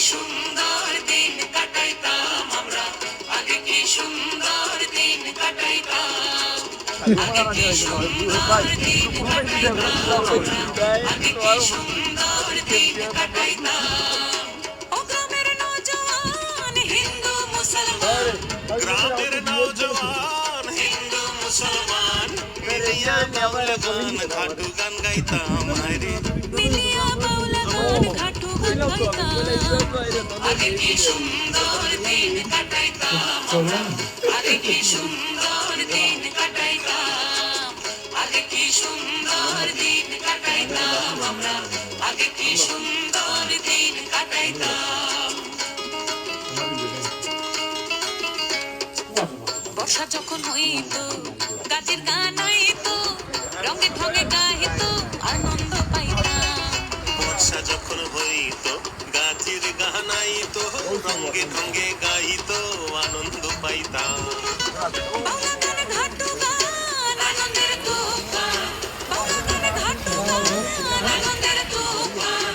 সুন্দর দিন কাটাইতাম আমরা, আগে কি সুন্দর দিন কাটাইতাম, আগে কি সুন্দর দিন কাটাইতাম আমরা, আগে কি সুন্দর দিন কাটাইতাম। ও গ্রামের নওজোয়ান হিন্দু মুসলমান, গ্রামের নওজোয়ান হিন্দু মুসলমান মিলিয়া বাউল গান ঘাটু গান গাইতাম হায়রে। মিলিয়া বাউল গান ঘাটু গান গাইতাম, আগে কি সুন্দর দিন কাটাইতাম আমরা, আগে কি সুন্দর দিন কাটাইতাম, আগে কি সুন্দর দিন কাটাইতাম আমরা, আগে কি সুন্দর দিন কাটাইতাম। বর্ষা যখন হইতো গাছের গান হইতো, রঙে ঢঙে গাইতো আনন্দ পাইতাম। বর্ষা যখন হইতো গাছের গান আইতো, রঙ্গে ঢঙ্গে গাইতো আনন্দ পাইতাম। বাউলা গানে ঘাটু গান আনন্দের তুফান, বাউলা গানে ঘাটু গান আনন্দের তুফান।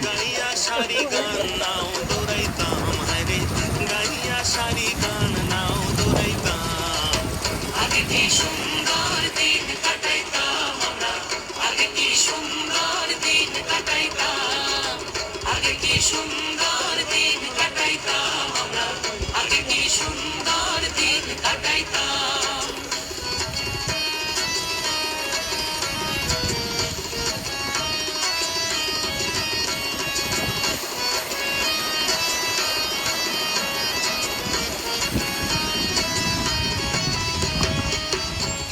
গাইয়া সারি গান নাও দৌড়াইতাম হায়রে, গাইয়া সারি গান নাও দৌড়াইতাম। আগে কি সুন্দর দিন কাটাইতাম আমরা, আগে কি সুন্দর দিন কাটাইতাম, আগে কি সুন্দর দিন কাটাইতাম আমরা, আগে কি সুন্দর দিন কাটাইতাম।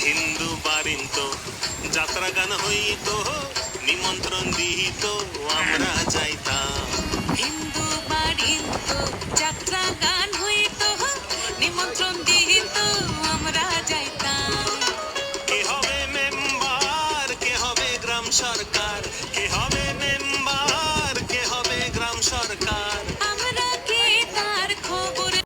হিন্দু বারিন্ত যাত্রা গান হইতো, নিমন্ত্রণ দিত আমরা যাইতাম। হিন্দু বাড়িত যাত্রা গান হইতো, নিমন্ত্রণ দিত আমরা যাইতাম। কে হবে মেম্বার, কে হবে গ্রাম সরকার, কে হবে মেম্বার,